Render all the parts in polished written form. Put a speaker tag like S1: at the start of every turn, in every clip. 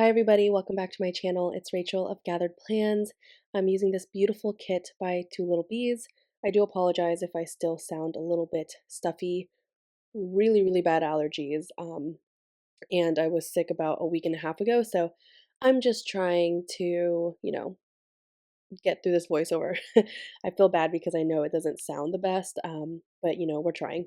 S1: Hi everybody, welcome back to my channel. It's Rachel of Gathered Plans. I'm using this beautiful kit by Two Little Bees. I do apologize if I still sound a little bit stuffy. Really bad allergies. And I was sick about a week and a half ago, so I'm just trying to, get through this voiceover. I feel bad because I know it doesn't sound the best, but we're trying.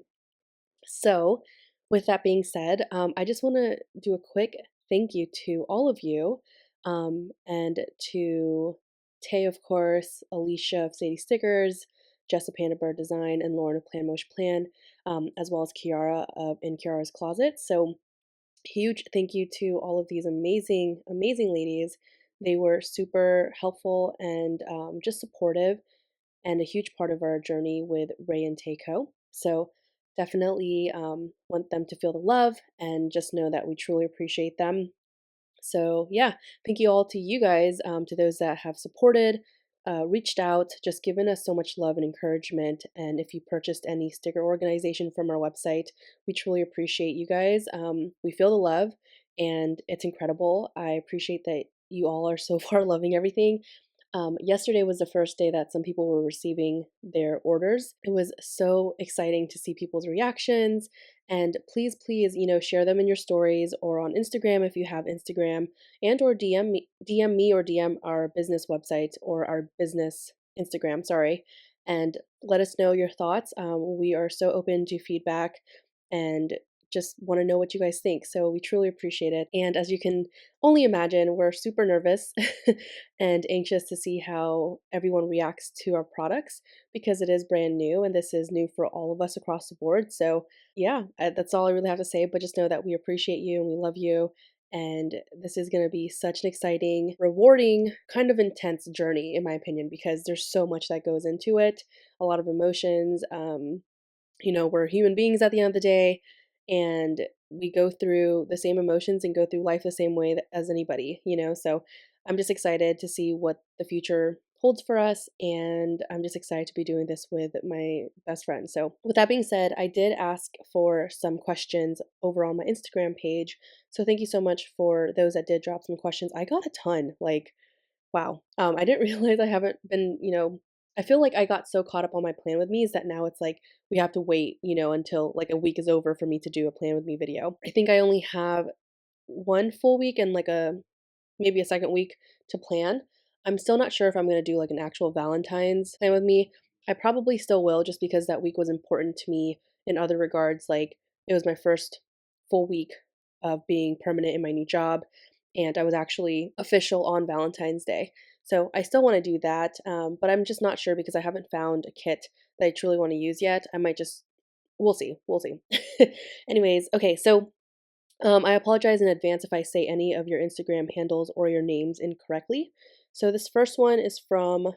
S1: So, with that being said, I just want to do a quick thank you to all of you, and to Tay, of course, Alicia of Sadie Stickers, Jessa Panda Bird Design, and Lauren of Plan Motion Plan, as well as Kiara of In Kiara's Closet. So, huge thank you to all of these amazing ladies. They were super helpful and just supportive and a huge part of our journey with Ray and Takeo. So definitely want them to feel the love and just know that we truly appreciate them. So yeah, thank you all to you guys, to those that have supported, reached out, just given us so much love and encouragement. And if you purchased any sticker organization from our website, we truly appreciate you guys. We feel the love and it's incredible. I appreciate that you all are so far loving everything. Yesterday was the first day that some people were receiving their orders. It was so exciting to see people's reactions. And please, share them in your stories or on Instagram if you have Instagram, and or DM me or DM our business website or our business Instagram, sorry, and let us know your thoughts. We are so open to feedback and just want to know what you guys think. So we truly appreciate it. And as you can only imagine, we're super nervous and anxious to see how everyone reacts to our products because it is brand new and this is new for all of us across the board. So, yeah, that's all I really have to say. But just know that we appreciate you and we love you. And this is going to be such an exciting, rewarding, kind of intense journey, in my opinion, because there's so much that goes into it, a lot of emotions. We're human beings at the end of the day, and we go through the same emotions and go through life the same way as anybody. So I'm just excited to see what the future holds for us, and I'm just excited to be doing this with my best friend. So with that being said, I did ask for some questions over on my Instagram page. So thank you so much for those that did drop some questions. I got a ton, like, wow. I didn't realize I haven't been. I feel like I got so caught up on my plan with me is that now it's like we have to wait, until like a week is over for me to do a plan with me video. I think I only have one full week and like maybe a second week to plan. I'm still not sure if I'm going to do like an actual Valentine's plan with me. I probably still will just because that week was important to me in other regards. Like it was my first full week of being permanent in my new job, and I was actually official on Valentine's Day. So I still want to do that, but I'm just not sure because I haven't found a kit that I truly want to use yet. I might just, we'll see, we'll see. Anyways, okay, so I apologize in advance if I say any of your Instagram handles or your names incorrectly. So this first one is from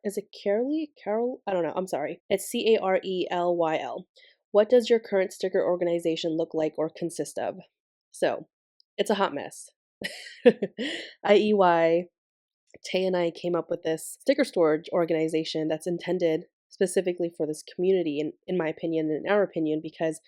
S1: is it Caroly? Carol? I don't know. I'm sorry. It's Carelyl. What does your current sticker organization look like or consist of? So it's a hot mess. IEY, Tay and I came up with this sticker storage organization that's intended specifically for this community, in my opinion, and in our opinion, because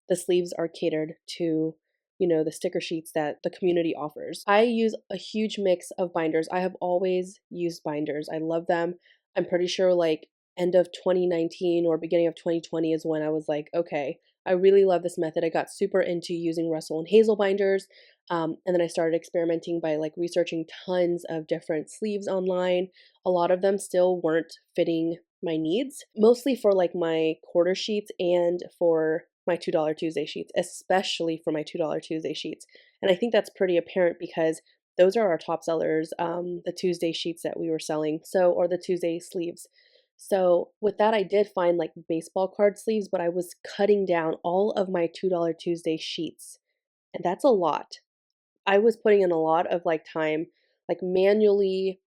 S1: the sleeves are catered to the sticker sheets that the community offers. I use a huge mix of binders. I have always used binders. I love them. I'm pretty sure like end of 2019 or beginning of 2020 is when I was like, okay, I really love this method. I got super into using Russell and Hazel binders. And then I started experimenting by like researching tons of different sleeves online. A lot of them still weren't fitting my needs, mostly for like my quarter sheets and for my $2 Tuesday sheets, especially for my $2 Tuesday sheets. And I think that's pretty apparent because those are our top sellers, the Tuesday sheets that we were selling, or the Tuesday sleeves. So with that, I did find like baseball card sleeves, but I was cutting down all of my $2 Tuesday sheets. And that's a lot. I was putting in a lot of like time, like manually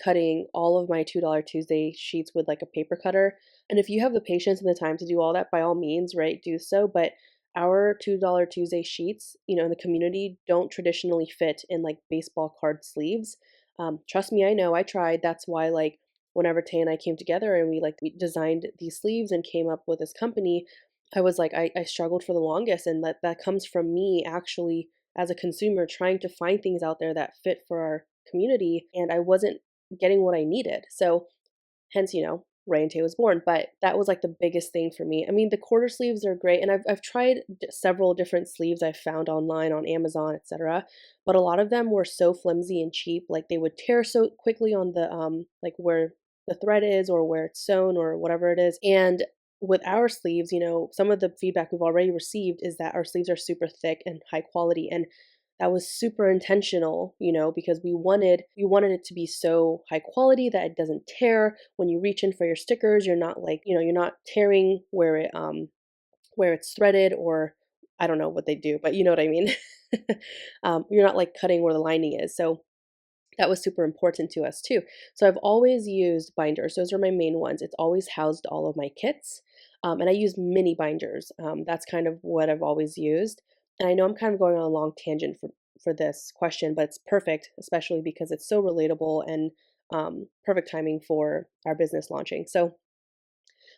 S1: cutting all of my $2 Tuesday sheets with like a paper cutter. And if you have the patience and the time to do all that, by all means, right, do so. But our $2 Tuesday sheets, in the community don't traditionally fit in like baseball card sleeves. Trust me, I know, I tried. That's why like whenever Tay and I came together and we designed these sleeves and came up with this company, I was like, I struggled for the longest. And that comes from me actually as a consumer trying to find things out there that fit for our community, and I wasn't getting what I needed. So hence, Ray and Tay was born. But that was like the biggest thing for me. I mean, the quarter sleeves are great, and I've tried several different sleeves I've found online on Amazon, etc. But a lot of them were so flimsy and cheap, like they would tear so quickly on the like where the thread is or where it's sewn or whatever it is. And with our sleeves, some of the feedback we've already received is that our sleeves are super thick and high quality, and that was super intentional, because we wanted it to be so high quality that it doesn't tear. When you reach in for your stickers, you're not like, you're not tearing where it's threaded, or I don't know what they do, but you know what I mean. You're not like cutting where the lining is. So that was super important to us too. So I've always used binders. Those are my main ones. It's always housed all of my kits. And I use mini binders. That's kind of what I've always used. And I know I'm kind of going on a long tangent for this question, but it's perfect, especially because it's so relatable and perfect timing for our business launching. So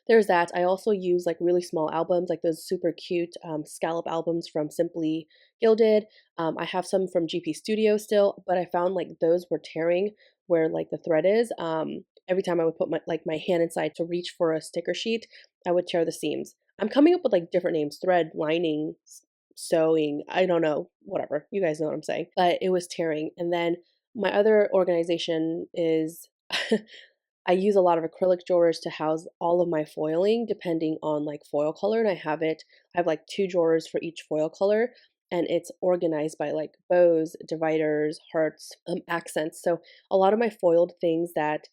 S1: there's that. I also use like really small albums, like those super cute scallop albums from Simply Gilded. I have some from GP Studio still, but I found like those were tearing where like the thread is. Every time I would put my hand inside to reach for a sticker sheet, I would tear the seams. I'm coming up with like different names: thread, lining, sewing. I don't know, whatever. You guys know what I'm saying. But it was tearing. And then my other organization is I use a lot of acrylic drawers to house all of my foiling depending on like foil color. And I have like two drawers for each foil color, and it's organized by like bows, dividers, hearts, accents. So a lot of my foiled things that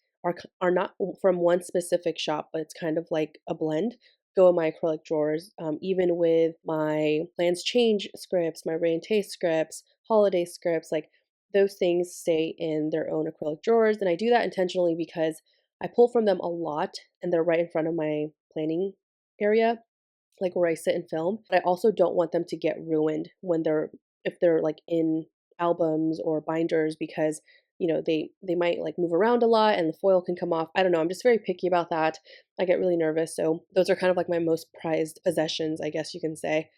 S1: are not from one specific shop, but it's kind of like a blend, go in my acrylic drawers. Even with my plans change scripts, my rain taste scripts, holiday scripts, like those things stay in their own acrylic drawers. And I do that intentionally because I pull from them a lot, and they're right in front of my planning area, like where I sit and film. But I also don't want them to get ruined if they're like in albums or binders, because they might like move around a lot and the foil can come off. I don't know. I'm just very picky about that. I get really nervous. So those are kind of like my most prized possessions, I guess you can say.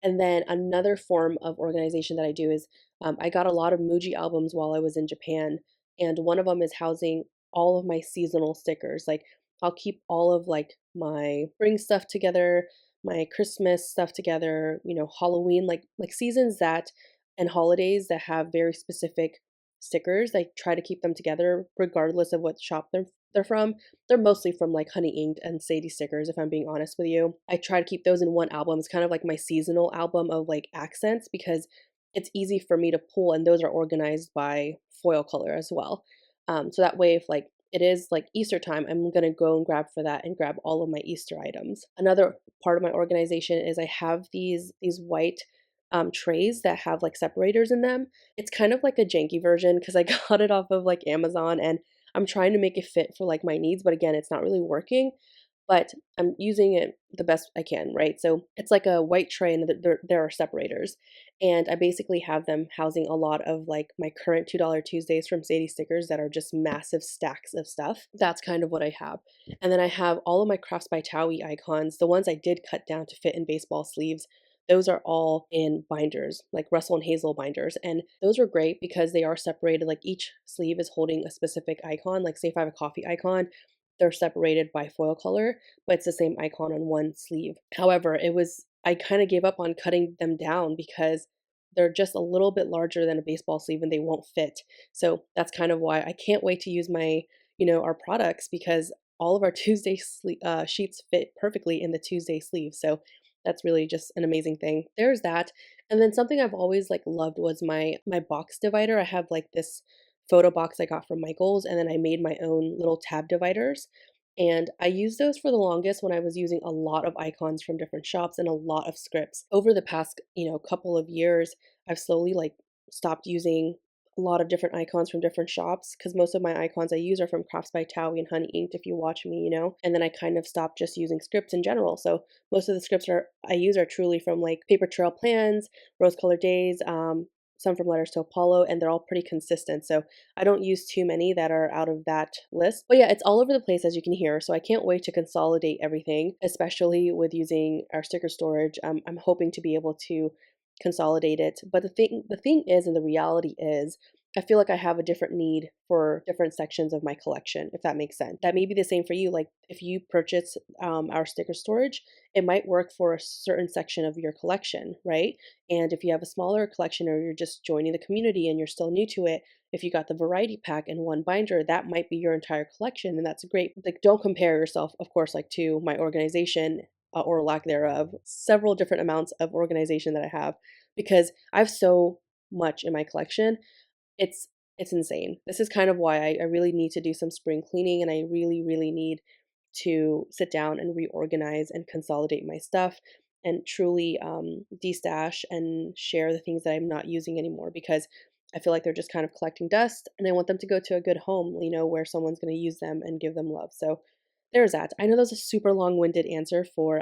S1: And then another form of organization that I do is I got a lot of Muji albums while I was in Japan, and one of them is housing all of my seasonal stickers. Like I'll keep all of like my spring stuff together, my Christmas stuff together, Halloween, like seasons that and holidays that have very specific stickers. I try to keep them together regardless of what shop they're from. They're mostly from like Honey Inked and Sadie stickers, if I'm being honest with you. I try to keep those in one album. It's kind of like my seasonal album of like accents, because it's easy for me to pull, and those are organized by foil color as well. So that way, if like it is like Easter time, I'm gonna go and grab for that and grab all of my Easter items. Another part of my organization is I have these white trays that have like separators in them. It's kind of like a janky version because I got it off of like Amazon, and I'm trying to make it fit for like my needs, but again, it's not really working. But I'm using it the best I can, right? So it's like a white tray, and there are separators. And I basically have them housing a lot of like my current $2 Tuesdays from Sadie stickers that are just massive stacks of stuff. That's kind of what I have. And then I have all of my Crafts by Towie icons, the ones I did cut down to fit in baseball sleeves. Those are all in binders, like Russell and Hazel binders. And those are great because they are separated. Like each sleeve is holding a specific icon. Like say if I have a coffee icon, they're separated by foil color, but it's the same icon on one sleeve. However, I kind of gave up on cutting them down because they're just a little bit larger than a baseball sleeve and they won't fit. So that's kind of why I can't wait to use our products, because all of our sheets fit perfectly in the Tuesday sleeve. So that's really just an amazing thing. There's that. And then something I've always like loved was my box divider. I have like this photo box I got from Michaels, and then I made my own little tab dividers. And I used those for the longest when I was using a lot of icons from different shops and a lot of scripts. Over the past, couple of years, I've slowly like stopped using a lot of different icons from different shops, because most of my icons I use are from Crafts by Towie and Honey Inked, if you watch me, and then I kind of stopped just using scripts in general. So most of the scripts I use are truly from like Paper Trail Plans, Rose Colored Days, some from Letters to Apollo, and they're all pretty consistent. So I don't use too many that are out of that list. But yeah, it's all over the place, as you can hear. So I can't wait to consolidate everything, especially with using our sticker storage. I'm hoping to be able to consolidate it. But the thing is, and the reality is, I feel like I have a different need for different sections of my collection, if that makes sense. That may be the same for you. Like if you purchase our sticker storage, it might work for a certain section of your collection, right? And if you have a smaller collection or you're just joining the community and you're still new to it, if you got the variety pack in one binder, that might be your entire collection. And that's great. Like, don't compare yourself, of course, like to my organization or lack thereof, several different amounts of organization that I have because I have so much in my collection. It's it's insane. This is kind of why I really need to do some spring cleaning and I really, really need to sit down and reorganize and consolidate my stuff and truly destash and share the things that I'm not using anymore because I feel like they're just kind of collecting dust and I want them to go to a good home, where someone's going to use them and give them love. So there's that. I know that was a super long-winded answer for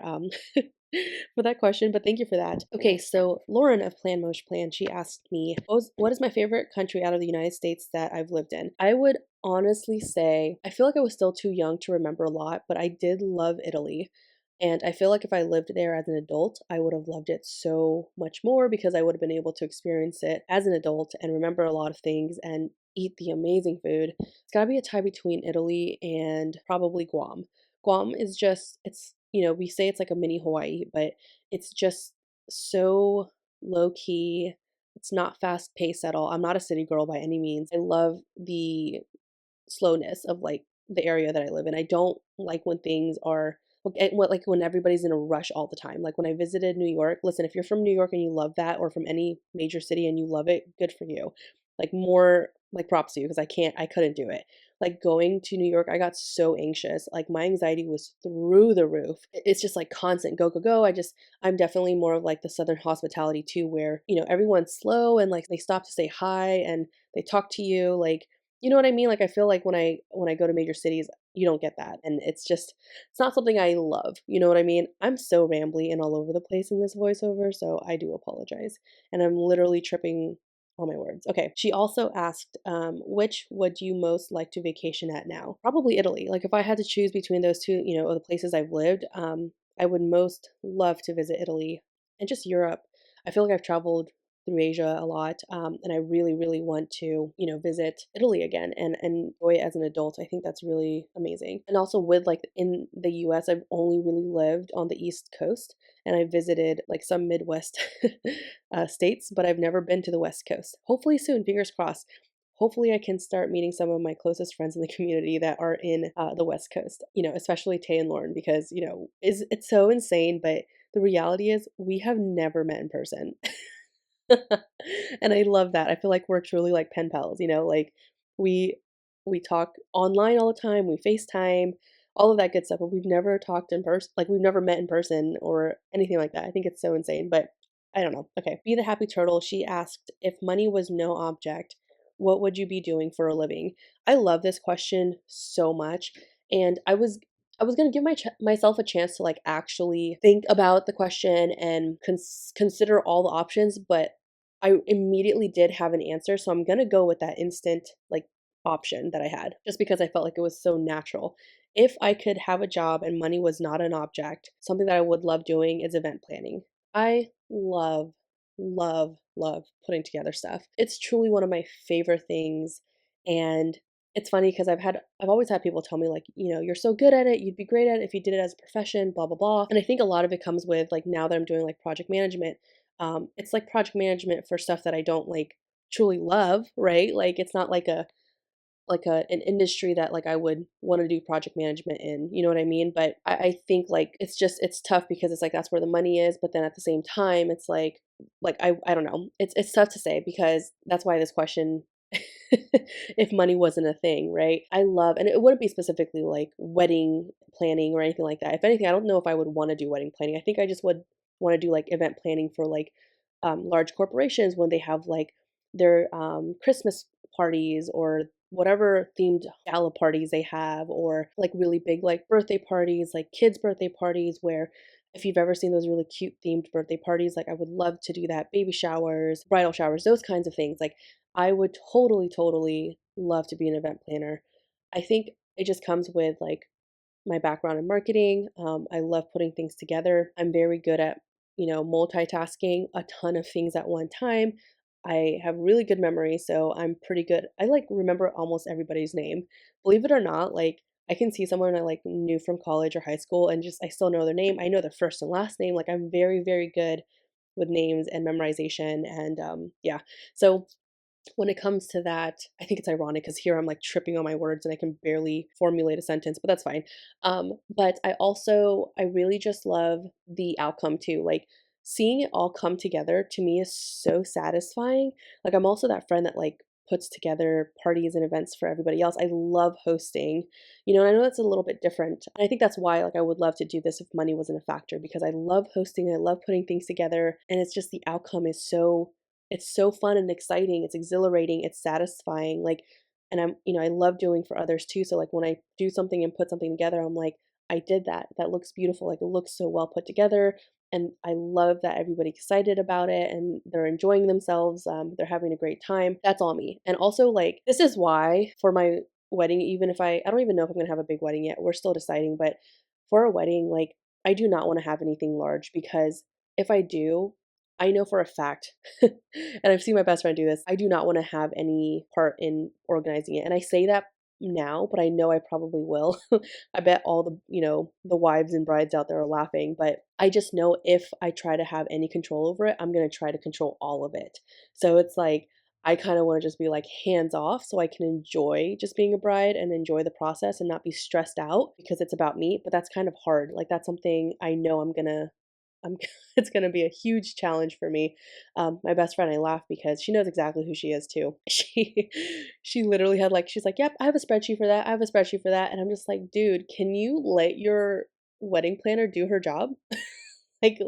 S1: for that question, but thank you for that. Okay, so Lauren of Plan Mosh Plan, she asked me, what is my favorite country out of the United States that I've lived in? I would honestly say, I feel like I was still too young to remember a lot, but I did love Italy. And I feel like if I lived there as an adult, I would have loved it so much more because I would have been able to experience it as an adult and remember a lot of things and eat the amazing food. It's got to be a tie between Italy and probably Guam. Guam is just, we say it's like a mini Hawaii, but it's just so low key. It's not fast paced at all. I'm not a city girl by any means. I love the slowness of like the area that I live in. I don't like when things are like when everybody's in a rush all the time. Like when I visited New York, listen, if you're from New York and you love that or from any major city and you love it, good for you. Like more like props to you because I couldn't do it. Like going to New York, I got so anxious. Like my anxiety was through the roof. It's just like constant go, go, go. I'm definitely more of like the Southern hospitality too, where, everyone's slow and like they stop to say hi and they talk to you. Like, you know what I mean? Like I feel like when I go to major cities, you don't get that. And it's not something I love. You know what I mean? I'm so rambly and all over the place in this voiceover, so I do apologize. And I'm literally tripping all my words. Okay. She also asked, which would you most like to vacation at now? Probably Italy. Like if I had to choose between those two, of the places I've lived, I would most love to visit Italy and just Europe. I feel like I've traveled through Asia a lot, and I really, really want to, visit Italy again and enjoy it as an adult. I think that's really amazing. And also with like in the U.S., I've only really lived on the East Coast, and I visited like some Midwest states, but I've never been to the West Coast. Hopefully soon, fingers crossed. Hopefully, I can start meeting some of my closest friends in the community that are in the West Coast. Especially Tay and Lauren, because is it's so insane, but the reality is we have never met in person. And I love that. I feel like we're truly like pen pals, like we we talk online all the time, we FaceTime, all of that good stuff, but we've never talked in person, like we've never met in person or anything like that. I think it's so insane, but I don't know. Okay. Be the Happy Turtle, she asked, if money was no object, what would you be doing for a living? I love this question so much. And I was gonna give myself a chance to like actually think about the question and consider all the options, but I immediately did have an answer, so I'm gonna go with that instant, like, option that I had, just because I felt like it was so natural. If I could have a job and money was not an object, something that I would love doing is event planning. I love, love, love putting together stuff. It's truly one of my favorite things, and it's funny because I've always had people tell me like, "You're so good at it, you'd be great at it if you did it as a profession, blah, blah, blah." And I think a lot of it comes with, like, now that I'm doing, like, project management, it's like project management for stuff that I don't like truly love, right? Like it's not like an industry that like I would want to do project management in, you know what I mean? But I think like it's tough because it's like that's where the money is, but then at the same time it's like I don't know. It's tough to say because that's why this question if money wasn't a thing, right? I love and it wouldn't be specifically like wedding planning or anything like that. If anything, I don't know if I would want to do wedding planning. I think I just would want to do like event planning for like large corporations when they have like their Christmas parties or whatever themed gala parties they have, or like really big like birthday parties, like kids' birthday parties, where if you've ever seen those really cute themed birthday parties, like I would love to do that. Baby showers, bridal showers, those kinds of things. Like I would totally, totally love to be an event planner. I think it just comes with like my background in marketing. I love putting things together. I'm very good at multitasking a ton of things at one time. I have really good memory, so I'm pretty good. I like remember almost everybody's name. Believe it or not, like I can see someone I like knew from college or high school and just I still know their name. I know their first and last name. Like I'm very, very good with names and memorization and yeah. So when it comes to that, I think it's ironic because here I'm like tripping on my words and I can barely formulate a sentence, but that's fine. But I really just love the outcome too. Like seeing it all come together to me is so satisfying. Like I'm also that friend that like puts together parties and events for everybody else. I love hosting, and I know that's a little bit different. And I think that's why like I would love to do this if money wasn't a factor because I love hosting, I love putting things together, and it's just the outcome is so fun and exciting, it's exhilarating, it's satisfying, like and I love doing for others too, so, like, when I do something and put something together, I'm like, "I did that, that looks beautiful," like, it looks so well put together, and I love that everybody's excited about it and they're enjoying themselves, they're having a great time, that's all me, and also, like, this is why for my wedding, even if I don't even know if I'm gonna have a big wedding yet, we're still deciding, but for a wedding, like, I do not wanna have anything large because if I do, I know for a fact, and I've seen my best friend do this, I do not wanna have any part in organizing it, and I say that now, but I know I probably will. I bet all the wives and brides out there are laughing, but I just know if I try to have any control over it, I'm gonna try to control all of it. So it's like, I kinda wanna just be, like, hands off so I can enjoy just being a bride and enjoy the process and not be stressed out because it's about me, but that's kind of hard. Like, that's something I know I'm it's gonna be a huge challenge for me. My best friend, I laugh because she knows exactly who she is too. She literally had like she's like, "Yep, I have a spreadsheet for that. I have a spreadsheet for that." And I'm just like, "Dude, can you let your wedding planner do her job?" Like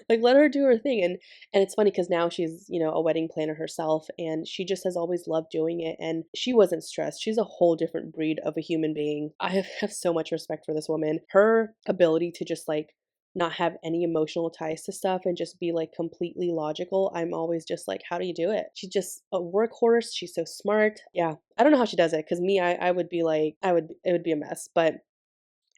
S1: let her do her thing. And it's funny because now she's, a wedding planner herself and she just has always loved doing it and she wasn't stressed. She's a whole different breed of a human being. I have so much respect for this woman. Her ability to just like not have any emotional ties to stuff and just be like completely logical. I'm always just like, how do you do it? She's just a workhorse. She's so smart. Yeah. I don't know how she does it because me, I would be like, it would be a mess. But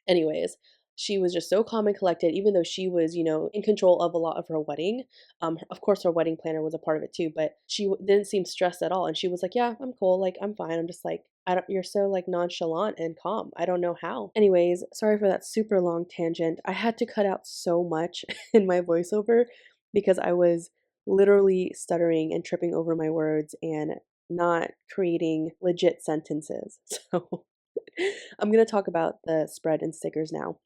S1: anyways, she was just so calm and collected, even though she was, in control of a lot of her wedding. Of course, her wedding planner was a part of it too, but she didn't seem stressed at all. And she was like, "Yeah, I'm cool. Like, I'm fine." I'm just like, "I don't. You're so like nonchalant and calm. I don't know how." Anyways, sorry for that super long tangent. I had to cut out so much in my voiceover because I was literally stuttering and tripping over my words and not creating legit sentences. So. I'm going to talk about the spread and stickers now.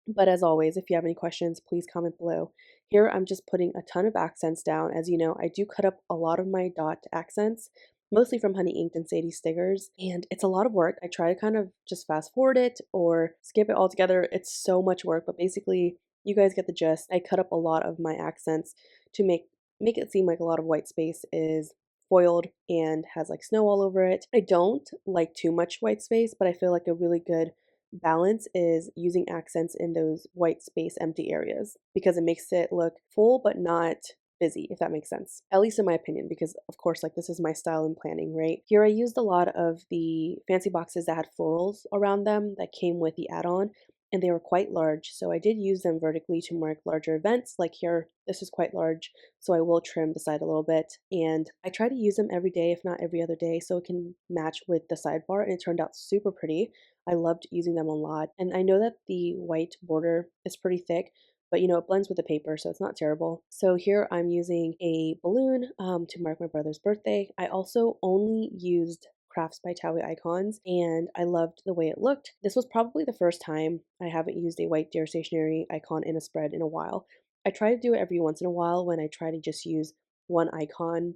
S1: But as always, if you have any questions, please comment below. Here, I'm just putting a ton of accents down. As you know, I do cut up a lot of my dot accents, mostly from Honey Inked and Sadie stickers, and it's a lot of work. I try to kind of just fast forward it or skip it altogether. It's so much work, but basically, you guys get the gist. I cut up a lot of my accents to make it seem like a lot of white space is foiled and has like snow all over it. I don't like too much white space, but I feel like a really good balance is using accents in those white space empty areas because it makes it look full but not busy, if that makes sense. At least in my opinion, because of course, like this is my style in planning, right? Here I used a lot of the fancy boxes that had florals around them that came with the add-on, and they were quite large. So I did use them vertically to mark larger events. Like here, this is quite large, so I will trim the side a little bit. And I try to use them every day, if not every other day, so it can match with the sidebar, and it turned out super pretty. I loved using them a lot. And I know that the white border is pretty thick, but it blends with the paper, so it's not terrible. So here I'm using a balloon to mark my brother's birthday. I also only used Crafts by Towie icons, and I loved the way it looked. This was probably the first time I haven't used a white Dare Stationery icon in a spread in a while. I try to do it every once in a while when I try to just use one icon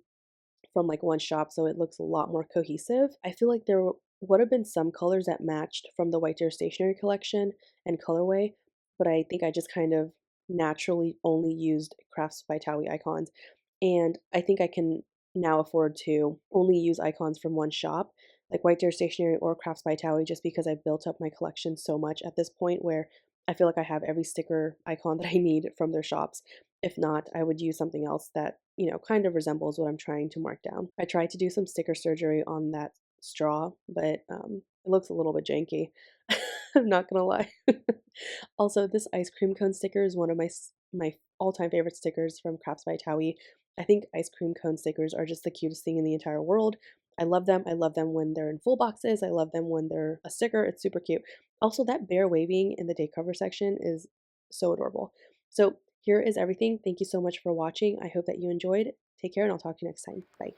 S1: from like one shop so it looks a lot more cohesive. I feel like there would have been some colors that matched from the White Deer Stationery collection and colorway, but I think I just kind of naturally only used Crafts by Towie icons. And I think I can now afford to only use icons from one shop, like White Deer Stationery or Crafts by Towie, just because I've built up my collection so much at this point where I feel like I have every sticker icon that I need from their shops. If not, I would use something else that, kind of resembles what I'm trying to mark down. I tried to do some sticker surgery on that straw, but it looks a little bit janky. I'm not gonna lie. Also, this ice cream cone sticker is one of my my all-time favorite stickers from Crafts by Towie. I think ice cream cone stickers are just the cutest thing in the entire world. I love them. I love them when they're in full boxes. I love them when they're a sticker. It's super cute. Also, that bear waving in the day cover section is so adorable. So here is everything. Thank you so much for watching. I hope that you enjoyed. Take care, and I'll talk to you next time. Bye.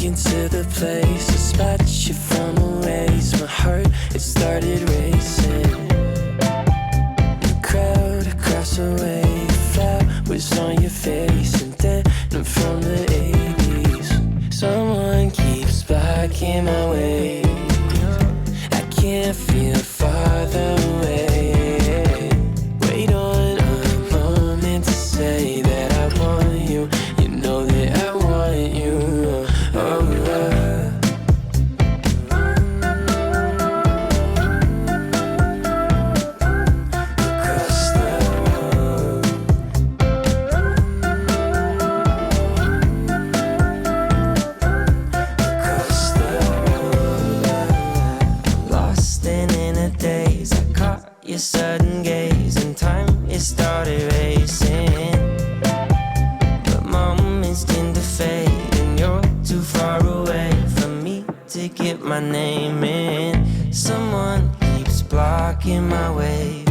S2: Into the place, a spot you from a race. My heart, it started racing. The crowd across the way, flowers on your face, and then I'm from the 80s. Someone keeps blocking my way. I can't feel farther away. Wait on a moment to say that I want you. You know that I want you. Your sudden gaze and time, it started racing. But moments tend to fade, and you're too far away from me to get my name in. Someone keeps blocking my way.